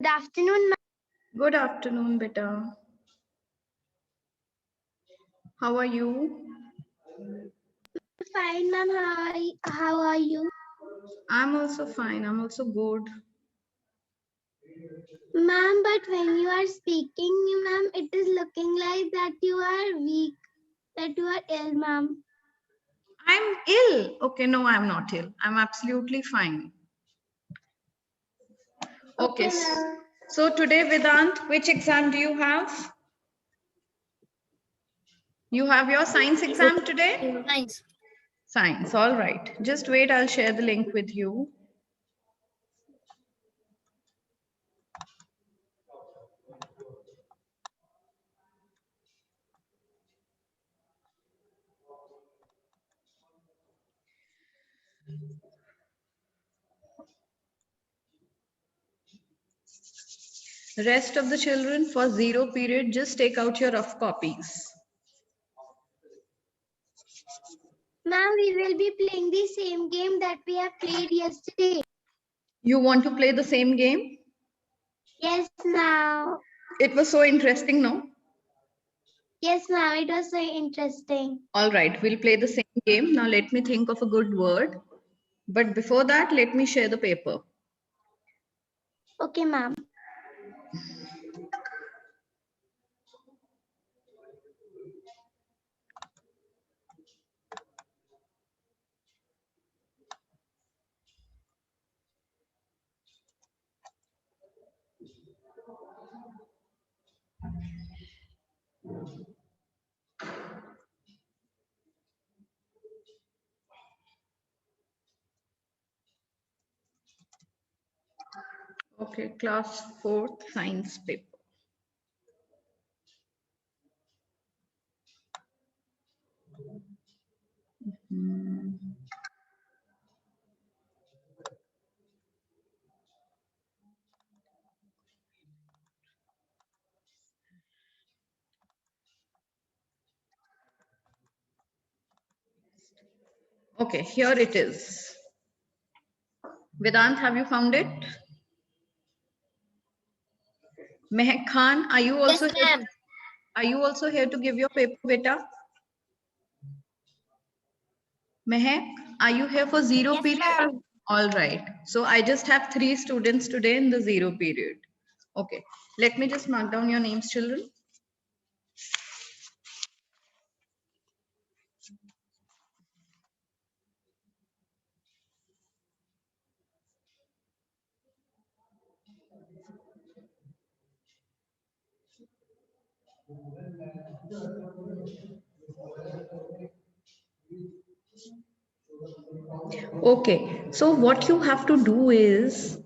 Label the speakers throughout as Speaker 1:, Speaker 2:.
Speaker 1: Good afternoon, ma'am.
Speaker 2: Good afternoon, beta. How are you?
Speaker 1: Fine, ma'am. How are you?
Speaker 2: I'm also fine. I'm also good.
Speaker 1: Ma'am, but when you are speaking, ma'am, it is looking like that you are weak, that you are ill, ma'am.
Speaker 2: I'm ill. Okay, no, I'm not ill. I'm absolutely fine. Okay.
Speaker 1: ma'am.
Speaker 2: So today, Vedant, which exam do you have? You have your science exam today?
Speaker 1: Thanks.
Speaker 2: Science, all right. Just wait, I'll share the link with you. Rest of the children for zero period, just take out your rough copies.
Speaker 1: Ma'am, we will be playing the same game that we have played yesterday.
Speaker 2: You want to play the same game?
Speaker 1: Yes, now.
Speaker 2: It was so interesting, no?
Speaker 1: Yes, ma'am. It was so interesting.
Speaker 2: All right, we'll play the same game. Now let me think of a good word. But before that, let me share the paper.
Speaker 1: Okay, ma'am.
Speaker 2: Okay, class 4th science paper. Okay, here it is. Vedant, have you found it? Mehak Khan, are you also
Speaker 1: Yes,
Speaker 2: here?
Speaker 1: ma'am.
Speaker 2: Are you also here to give your paper, beta? Mehak, are you here for zero
Speaker 1: Yes,
Speaker 2: period?
Speaker 1: ma'am.
Speaker 2: All right. So I just have 3 students today in the zero period. Okay. Let me just mark down your names, children. Okay. So what you have to do is,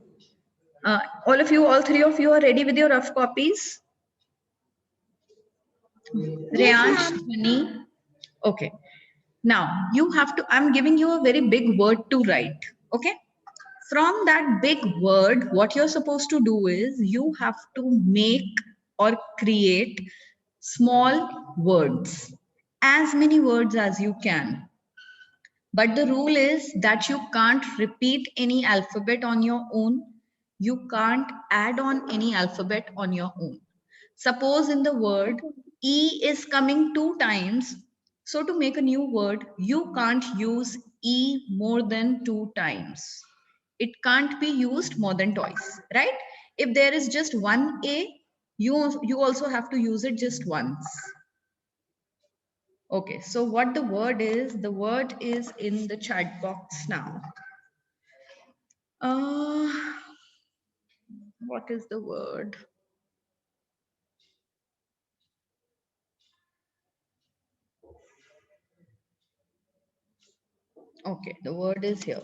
Speaker 2: all of you, all 3 of you are ready with your rough copies?
Speaker 1: Yes,
Speaker 2: Reansh,
Speaker 1: ma'am.
Speaker 2: Sunny. Okay. Now you have to, I'm giving you a very big word to write. Okay. From that big word, what you're supposed to do is you have to make or create small words, as many words as you can. But the rule is that you can't repeat any alphabet on your own. You can't add on any alphabet on your own. Suppose in the word E is coming 2 times. So to make a new word, you can't use E more than 2 times. It can't be used more than twice, right? If there is just one A, you also have to use it just once. Okay, so what the word is in the chat box now. Uh, what is the word? Okay, the word is here.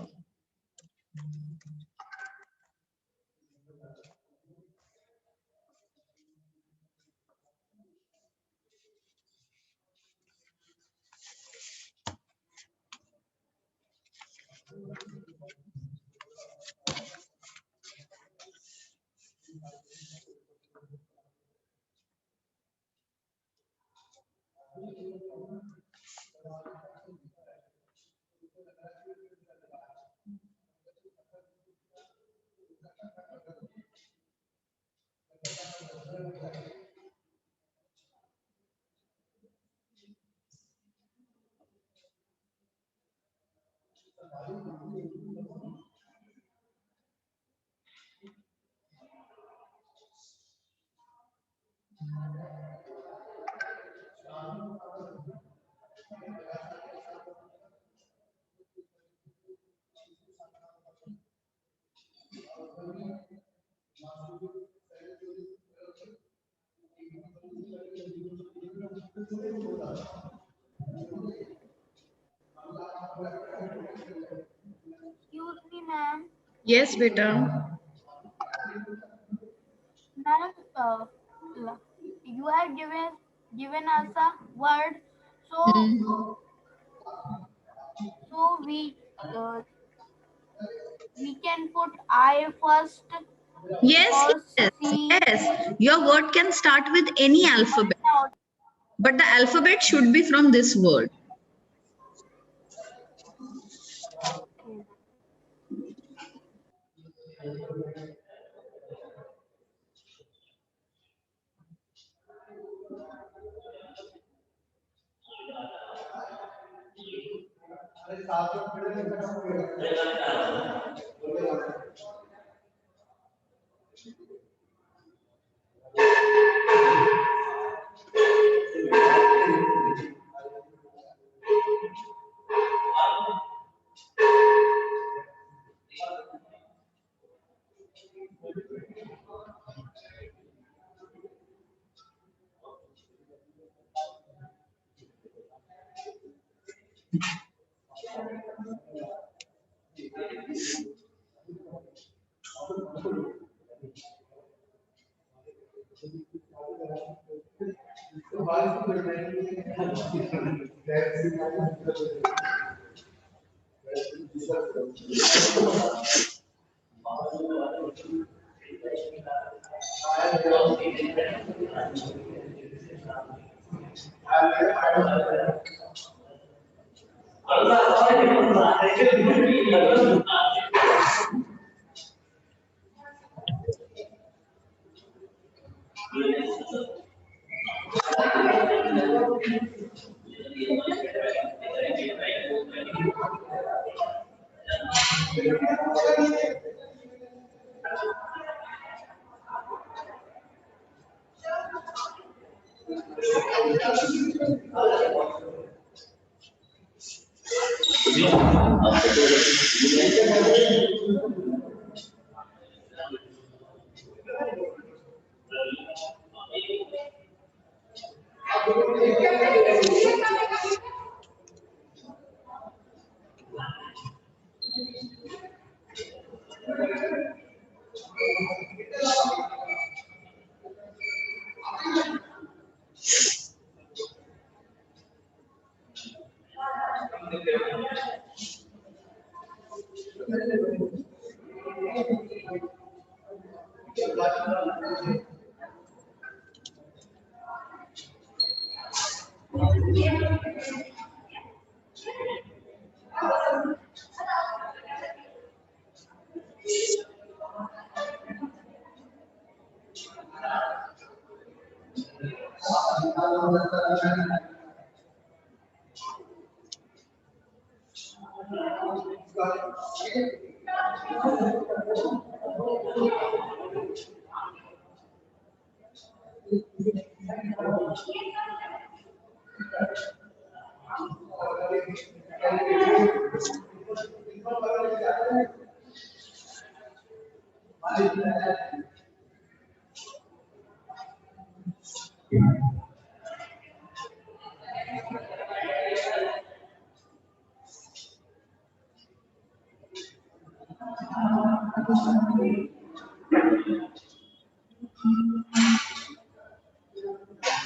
Speaker 1: Excuse me, ma'am.
Speaker 2: Yes, beta.
Speaker 1: Ma'am, you have given us a word, so
Speaker 2: Hmm.
Speaker 1: so uh, we can put I first
Speaker 2: Yes,
Speaker 1: or
Speaker 2: yes,
Speaker 1: C.
Speaker 2: yes. Your word can start with any alphabet,
Speaker 1: Now,
Speaker 2: but the alphabet should be from this word.
Speaker 1: okay.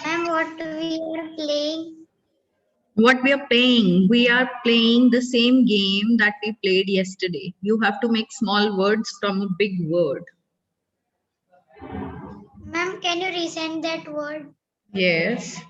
Speaker 1: Ma'am, what we are playing?
Speaker 2: What we are playing? We are playing the same game that we played yesterday. You have to make small words from a big word.
Speaker 1: Ma'am, can you resend that word?
Speaker 2: Yes.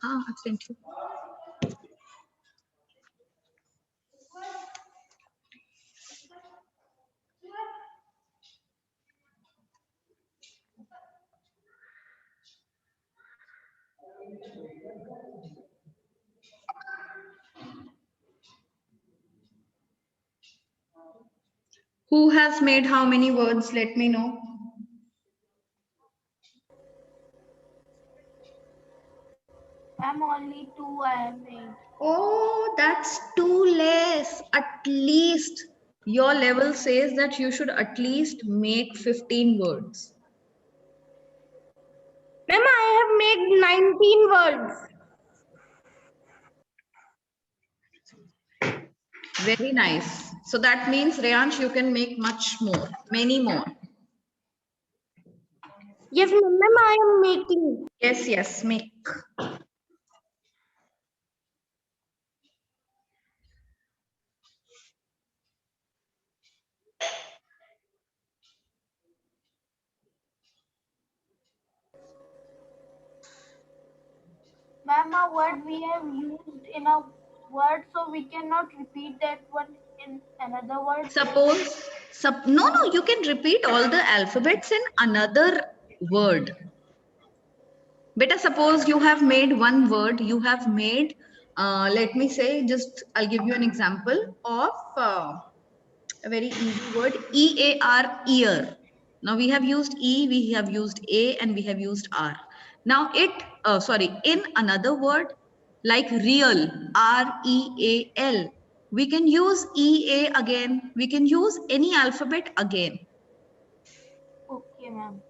Speaker 2: I've sent you. Who has made how many words? Let me know.
Speaker 1: I'm only 2 I have made.
Speaker 2: Oh, that's too less. At least your level says that you should at least make 15 words.
Speaker 1: Ma'am, I have made 19 words.
Speaker 2: Very nice. So that means, Reyansh, you can make much more, many more.
Speaker 1: Yes, ma'am, I am making.
Speaker 2: Yes, yes, make.
Speaker 1: Ma'am, a word we have used in a word, so we cannot repeat that one in another word.
Speaker 2: Suppose, no, you can repeat all the alphabets in another word. Better suppose you have made one word, you have made, let me say, just I'll give you an example of a very easy word, EAR, ear. Now we have used E, we have used A, and we have used R. Now in another word like real, REAL, we can use EA again, we can use any alphabet again.
Speaker 1: Okay, ma'am.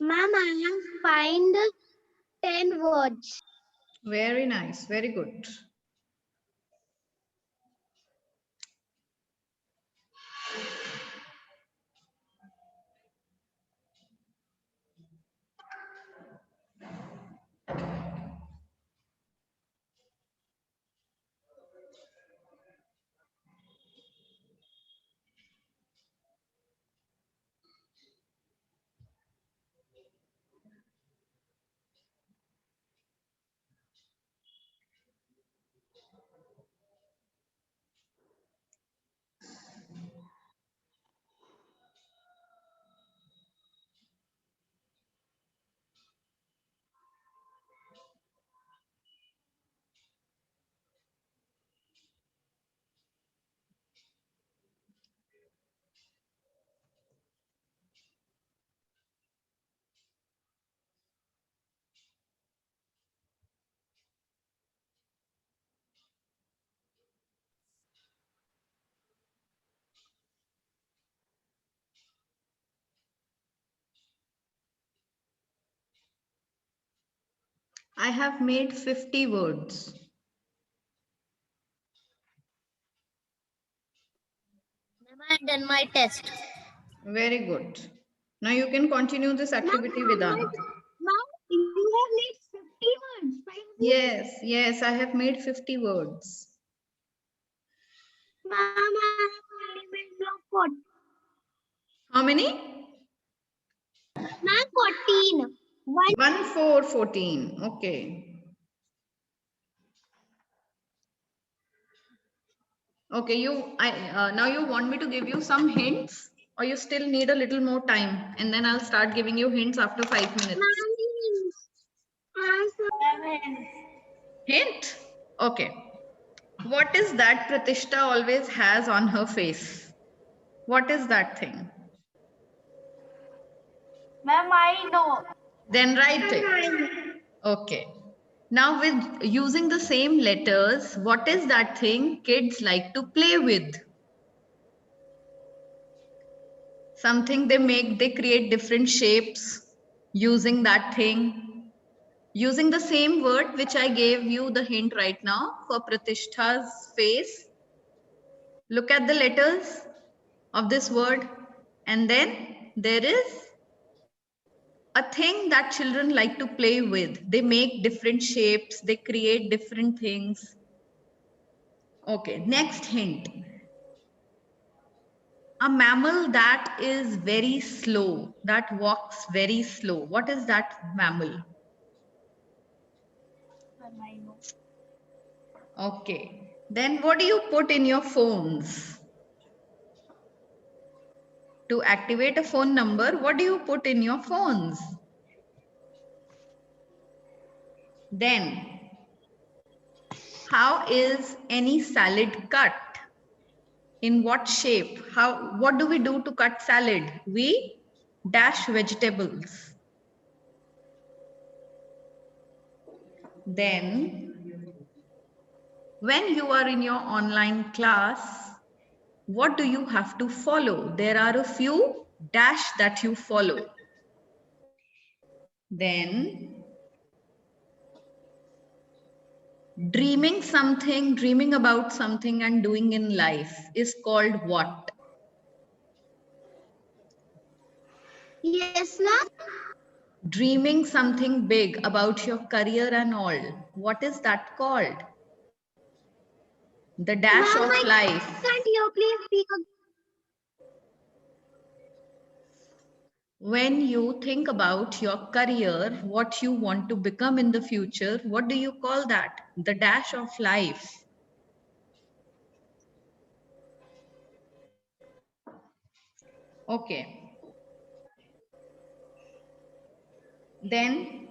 Speaker 1: Ma'am, I have find 10 words.
Speaker 2: Very nice, very good. I have made 50 words.
Speaker 1: Ma'am, I have done my test.
Speaker 2: Very good. Now you can continue this activity with Anand.
Speaker 1: Ma'am, you have made 50 words.
Speaker 2: Yes, yes, I have made 50 words.
Speaker 1: Ma'am, I have only made 40.
Speaker 2: How many?
Speaker 1: Ma'am, 14.
Speaker 2: 1, 4, 14. Okay. Okay, now you want me to give you some hints? Or you still need a little more time, and then I'll start giving you hints after 5 minutes. Hint? Okay. What is that Pratishta always has on her face? What is that thing?
Speaker 1: Ma'am, I know.
Speaker 2: Then write it. Okay. Now with using the same letters, what is that thing kids like to play with? Something they create different shapes using that thing. Using the same word which I gave you the hint right now for Pratishta's face. Look at the letters of this word, and then there is a thing that children like to play with. They make different shapes, they create different things. Okay, next hint. A mammal that is very slow, that walks very slow. What is that mammal?
Speaker 1: I know.
Speaker 2: Okay, then what do you put in your phones? To activate a phone number, what do you put in your phones? Then, how is any salad cut? In what shape? What do we do to cut salad? We dash vegetables. Then, when you are in your online class, what do you have to follow? There are a few dash that you follow. Then, dreaming about something and doing in life is called what?
Speaker 1: Yes, ma'am.
Speaker 2: Dreaming something big about your career and all. What is that called? The dash
Speaker 1: Ma'am,
Speaker 2: of
Speaker 1: I
Speaker 2: life.
Speaker 1: can't hear. Please speak again.
Speaker 2: When you think about your career, what you want to become in the future, what do you call that? The dash of life. Okay. Then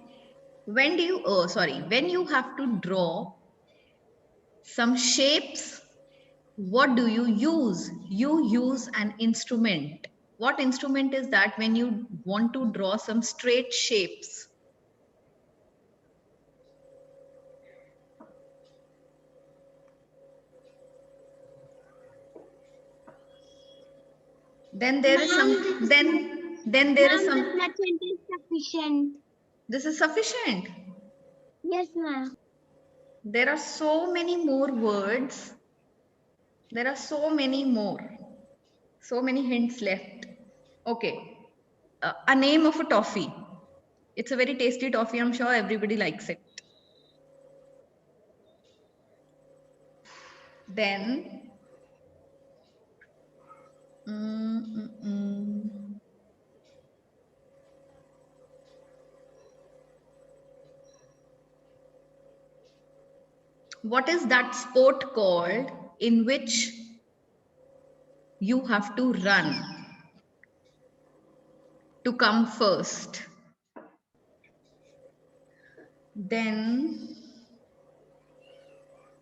Speaker 2: when you have to draw some shapes, what do you use? You use an instrument. What instrument is that when you want to draw some straight shapes? Then there is
Speaker 1: Ma'am,
Speaker 2: some, then there is
Speaker 1: ma'am, this
Speaker 2: some,
Speaker 1: much is sufficient.
Speaker 2: this is sufficient.
Speaker 1: Yes, ma'am.
Speaker 2: There are so many more words. There are so many more. So many hints left. Okay. A name of a toffee. It's a very tasty toffee. I'm sure everybody likes it. Then, mm, mm, mm. What is that sport called in which you have to run to come first? Then,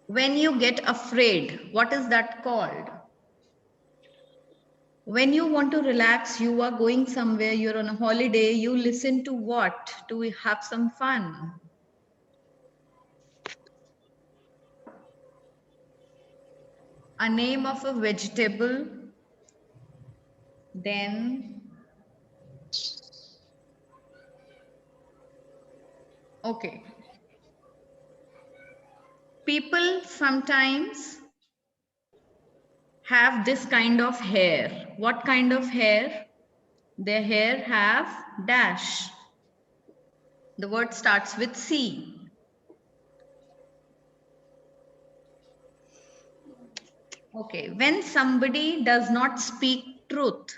Speaker 2: when you get afraid, what is that called? When you want to relax, you are going somewhere, you're on a holiday, you listen to what? To have some fun. A name of a vegetable. Then, okay. People sometimes have this kind of hair. What kind of hair? Their hair have dash. The word starts with C. Okay, when somebody does not speak truth,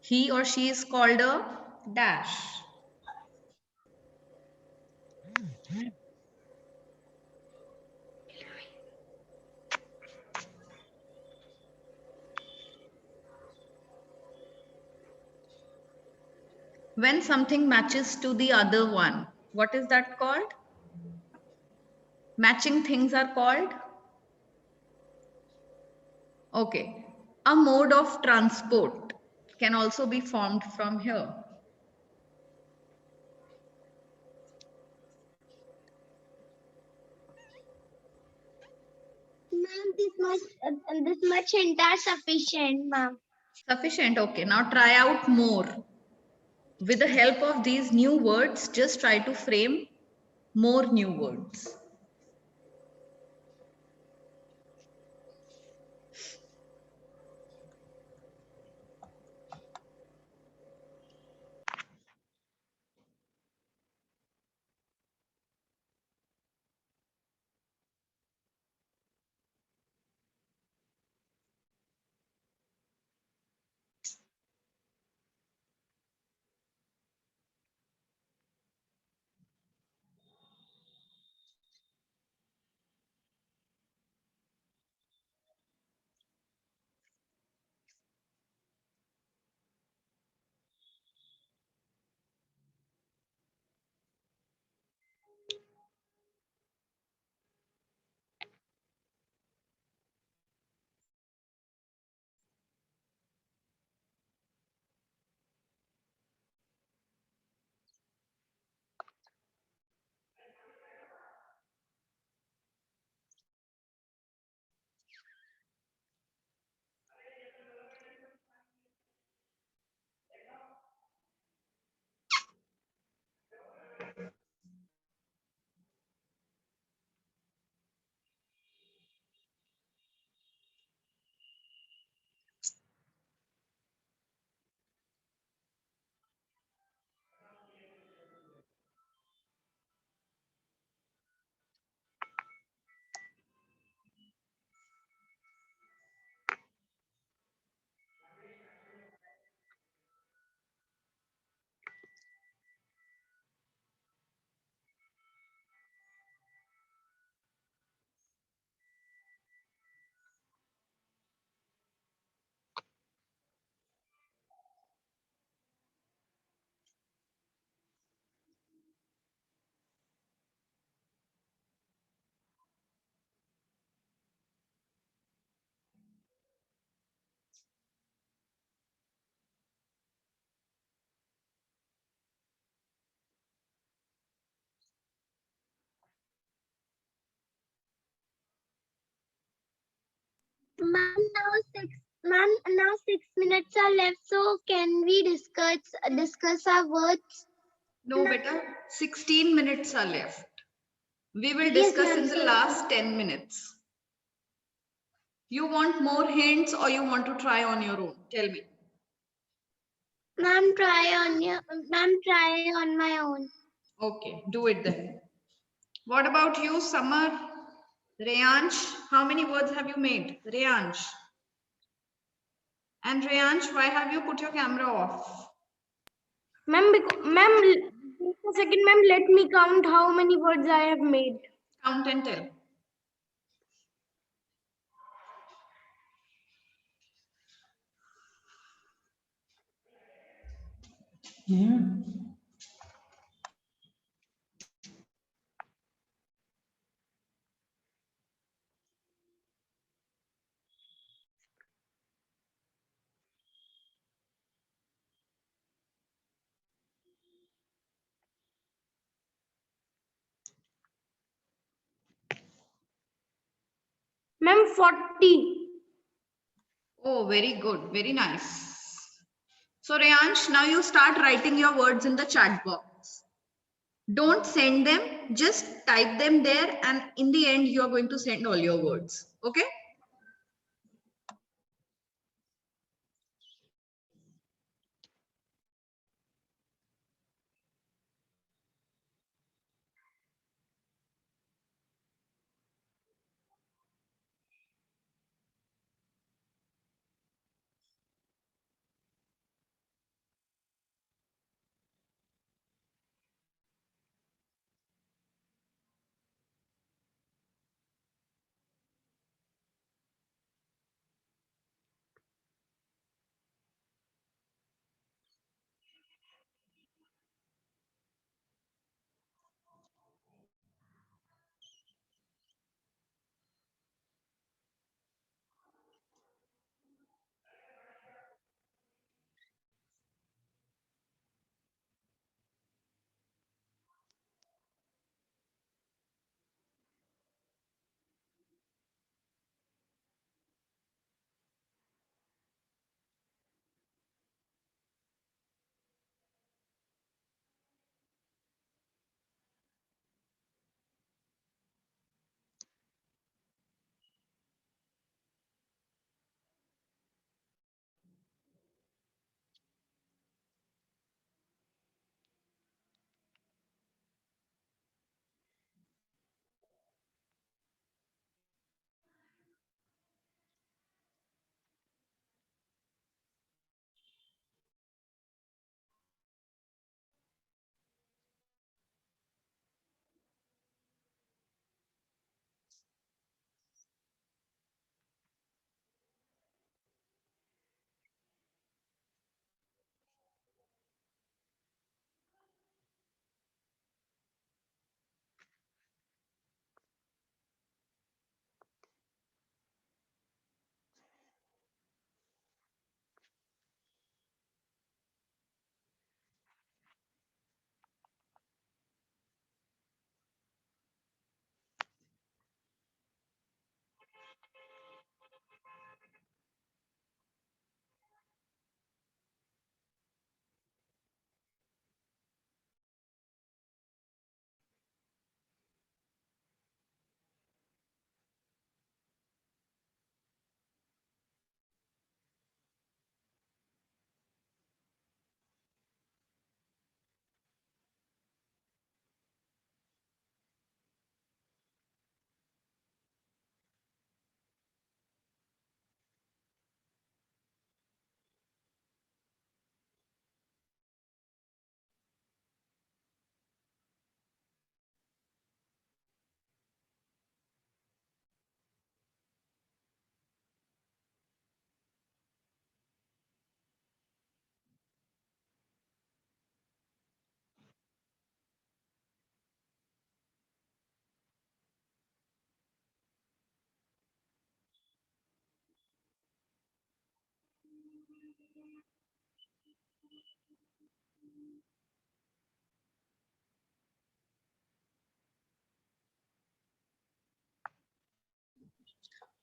Speaker 2: he or she is called a dash. When something matches to the other one, what is that called? Matching things are called? Okay. A mode of transport can also be formed from here.
Speaker 1: Ma'am, this much hint are sufficient, ma'am.
Speaker 2: Sufficient. Okay. Now try out more. With the help of these new words, just try to frame more new words.
Speaker 1: Ma'am, now 6 minutes are left, so can we discuss our words?
Speaker 2: No, beta, 16 minutes are left. We will
Speaker 1: Yes,
Speaker 2: discuss
Speaker 1: ma'am.
Speaker 2: in the last 10 minutes. You want more hints or you want to try on your own? Tell me.
Speaker 1: Ma'am, try on my own.
Speaker 2: Okay, do it then. What about you, Samar? Reyansh, how many words have you made? Reyansh. And Reyansh, why have you put your camera off?
Speaker 1: Ma'am, just a second, ma'am. Let me count how many words I have made.
Speaker 2: Count and tell.
Speaker 1: Ma'am, 40.
Speaker 2: Oh, very good. Very nice. So Reyansh, now you start writing your words in the chat box. Don't send them, just type them there, and in the end, you are going to send all your words. Okay?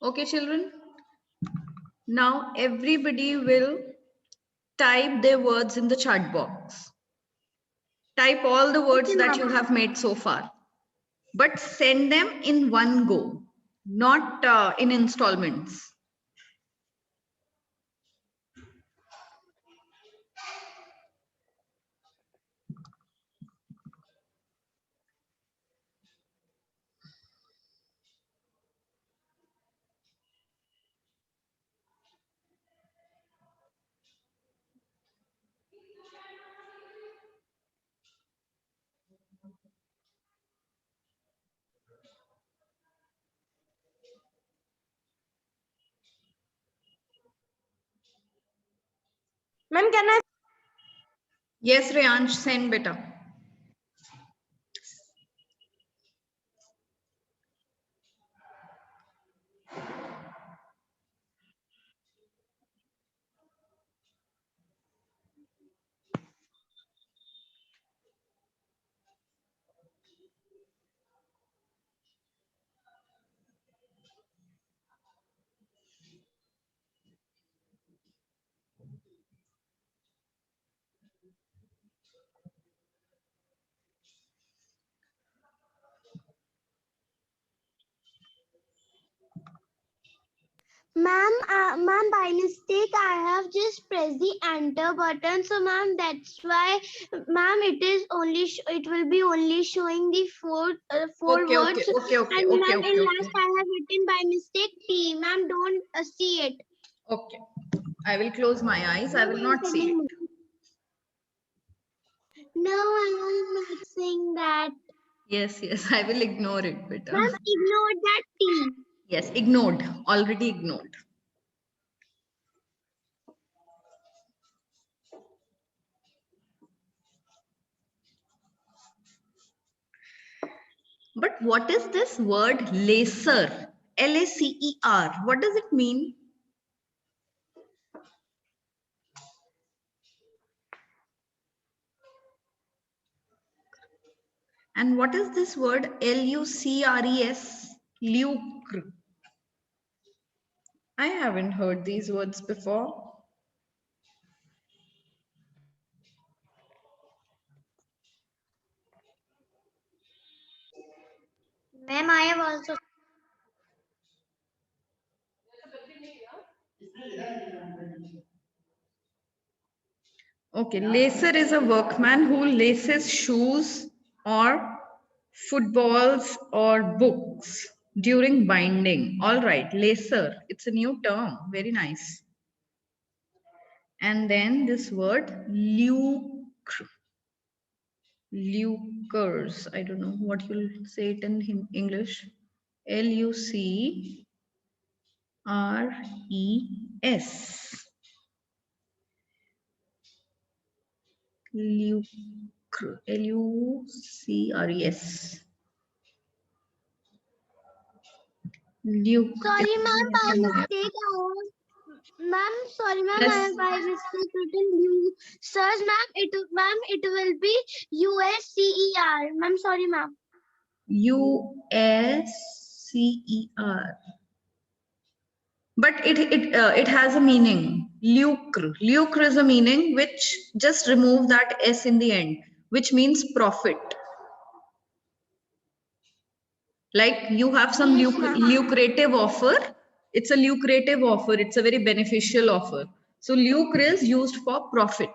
Speaker 2: Okay, children. Now everybody will type their words in the chat box. Type all the words
Speaker 1: Okay,
Speaker 2: that
Speaker 1: ma'am.
Speaker 2: you have made so far, but send them in one go, not in installments.
Speaker 1: Ma'am, can I?
Speaker 2: Yes, Reyansh, send beta.
Speaker 1: Ma'am, by mistake, I have just pressed the enter button. So, ma'am, that's why, ma'am, it will be only showing the four
Speaker 2: Okay,
Speaker 1: words.
Speaker 2: okay, okay, okay,
Speaker 1: And
Speaker 2: okay,
Speaker 1: ma'am, in
Speaker 2: okay,
Speaker 1: last,
Speaker 2: okay.
Speaker 1: I have written by mistake T. Ma'am, don't see it.
Speaker 2: Okay. I will close my eyes. I will not see it.
Speaker 1: No, I am not saying that.
Speaker 2: Yes, yes, I will ignore it, beta.
Speaker 1: Ma'am, ignore that T.
Speaker 2: Yes, ignored. Already ignored. But what is this word lacer? Lacer. What does it mean? And what is this word lucres? Lucre. I haven't heard these words before.
Speaker 1: Ma'am, I have also.
Speaker 2: Okay, lacer is a workman who laces shoes or footballs or books during binding. All right, lacer. It's a new term. Very nice. And then this word lucre. Lucres. I don't know what you'll say it in English. Lucres. Lucre. Lucres. Lucre.
Speaker 1: Sorry, ma'am, by mistake, ma'am, sorry, ma'am, I
Speaker 2: Yes.
Speaker 1: have by mistake written you. Search, ma'am, it will be USCER. Ma'am, sorry, ma'am.
Speaker 2: USCER. But it has a meaning. Lucre. Lucre is a meaning which just remove that S in the end, which means profit. Like you have some
Speaker 1: Yes, ma'am.
Speaker 2: lucrative offer. It's a lucrative offer. It's a very beneficial offer. So lucre is used for profit.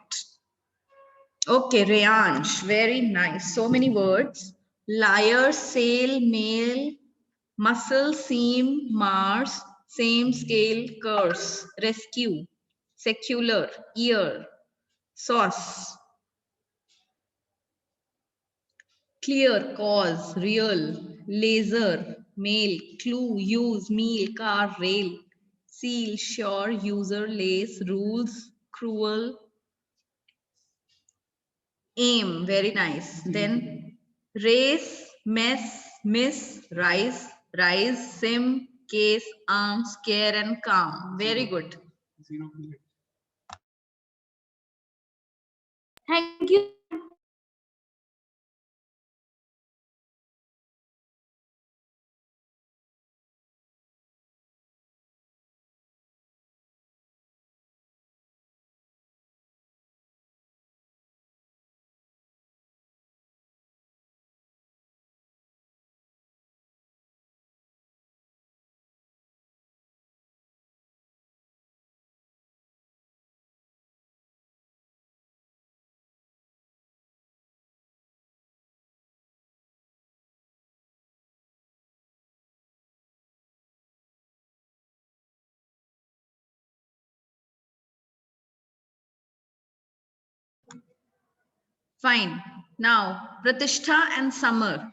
Speaker 2: Okay, Reyansh, very nice. So many words. Liar, sail, mail, muscle, seam, Mars, same scale, curse, rescue, secular, ear, sauce, clear, cause, real, laser, mail, clue, use, meal, car, rail, seal, sure, user, lace, rules, cruel, aim, very nice. Then race, mess, miss, rise, sim, case, arm, scare, and calm. Very good.
Speaker 1: you.
Speaker 2: Fine. Now, Pratishtha and Summer.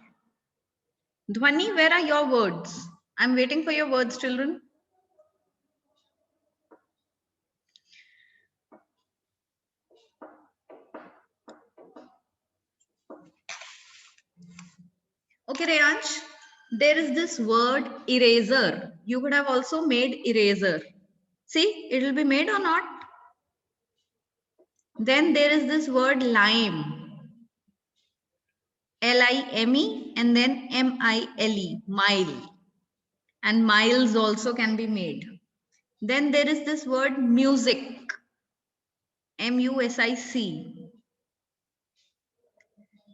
Speaker 2: Dhwani, where are your words? I'm waiting for your words, children. Okay, Reyansh, there is this word eraser. You could have also made eraser. See, it will be made or not? Then there is this word lime. Lime and then mile, mile. And miles also can be made. Then there is this word music. Music.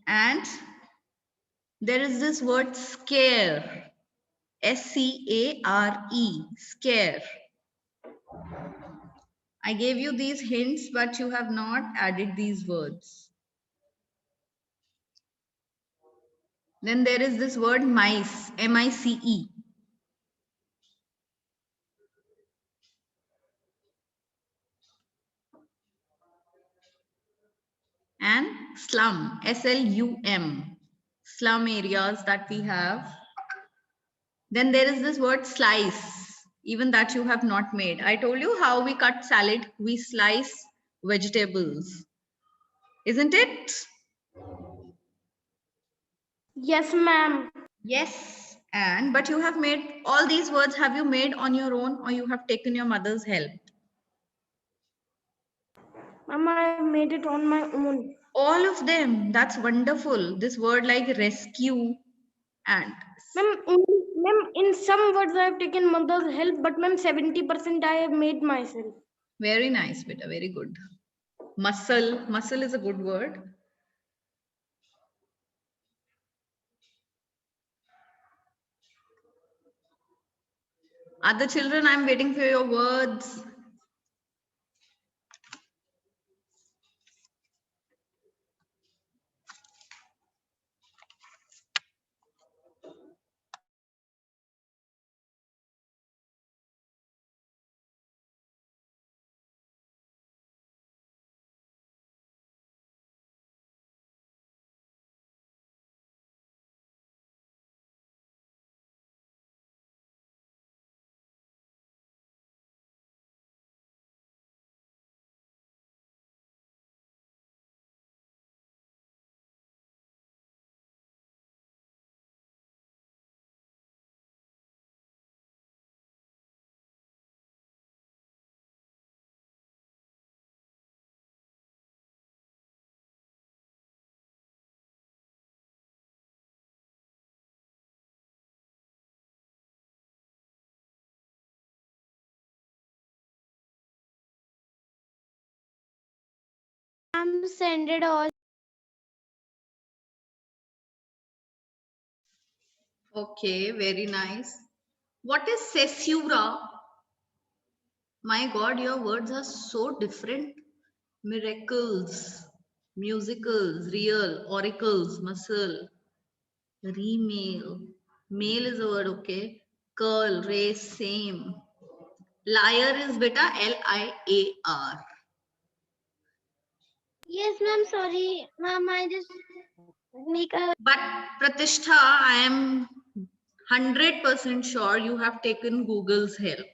Speaker 2: And there is this word scare. Scare. Scare. I gave you these hints, but you have not added these words. Then there is this word mice. Mice. And slum. Slum. Slum areas that we have. Then there is this word slice, even that you have not made. I told you how we cut salad. We slice vegetables. Isn't it?
Speaker 1: Yes, ma'am.
Speaker 2: Yes. And, but you have made all these words, have you made on your own or you have taken your mother's help?
Speaker 1: Ma'am, I made it on my own.
Speaker 2: All of them. That's wonderful. This word like rescue and
Speaker 1: Ma'am, in some words I have taken mother's help, but ma'am, 70% I have made myself.
Speaker 2: very nice, beta. Very good. Muscle. Muscle is a good word. Other children, I'm waiting for your words.
Speaker 1: I'm send it all.
Speaker 2: Okay, very nice. What is caesura? My God, your words are so different. Miracles, musicals, real, oracles, muscle, remail. Male is a word, okay. Curl, race, same. Liar is beta Liar.
Speaker 1: Yes, ma'am, sorry. Ma'am, I just make a...
Speaker 2: But Pratishtha, I am 100% sure you have taken Google's help.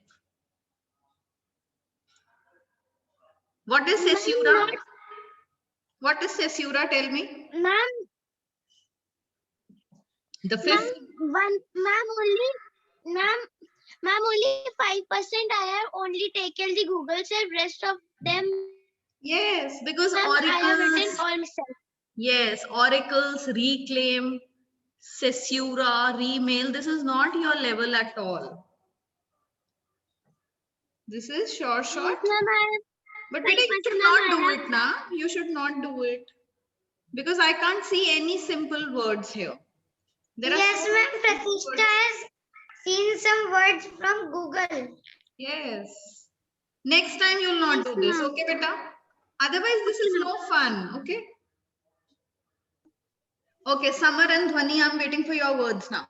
Speaker 2: What is caesura? What is caesura? Tell me.
Speaker 1: Ma'am,
Speaker 2: The fifth.
Speaker 1: ma'am, only 5% I have only taken the Google Self. Rest of them,
Speaker 2: Yes, because
Speaker 1: ma'am, I have written
Speaker 2: oracles.
Speaker 1: all myself.
Speaker 2: Yes, oracles, reclaim, caesura, remail. This is not your level at all. This is short.
Speaker 1: Yes, ma'am,
Speaker 2: But beta, you should not do it now. You should not do it. Because I can't see any simple words here. There
Speaker 1: yes,
Speaker 2: are
Speaker 1: ma'am. Pratishtha has seen some words from Google.
Speaker 2: Yes. Next time you will not do this. Okay, beta? Otherwise, this is no fun. Okay? Okay, Samar and Dhwani, I'm waiting for your words now.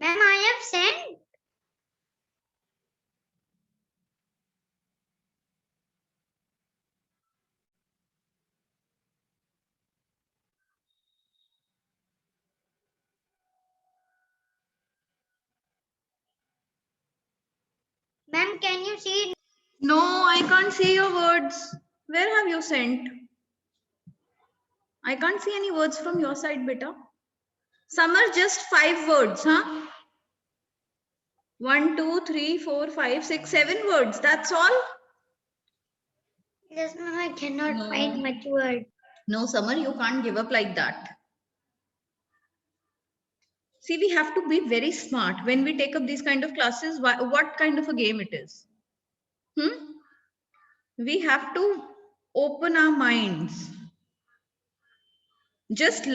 Speaker 1: Ma'am, I have sent. Ma'am, can you see?
Speaker 2: No, I can't see your words. Where have you sent? I can't see any words from your side, beta. Samar, just 5 words, huh? 1, 2, 3, 4, 5, 6, 7 words. That's all?
Speaker 1: Yes, ma'am, I cannot
Speaker 2: No.
Speaker 1: find much word.
Speaker 2: No, Samar, you can't give up like that. See, we have to be very smart when we take up these kind of classes. What kind of a game it is? We have to open our minds. Just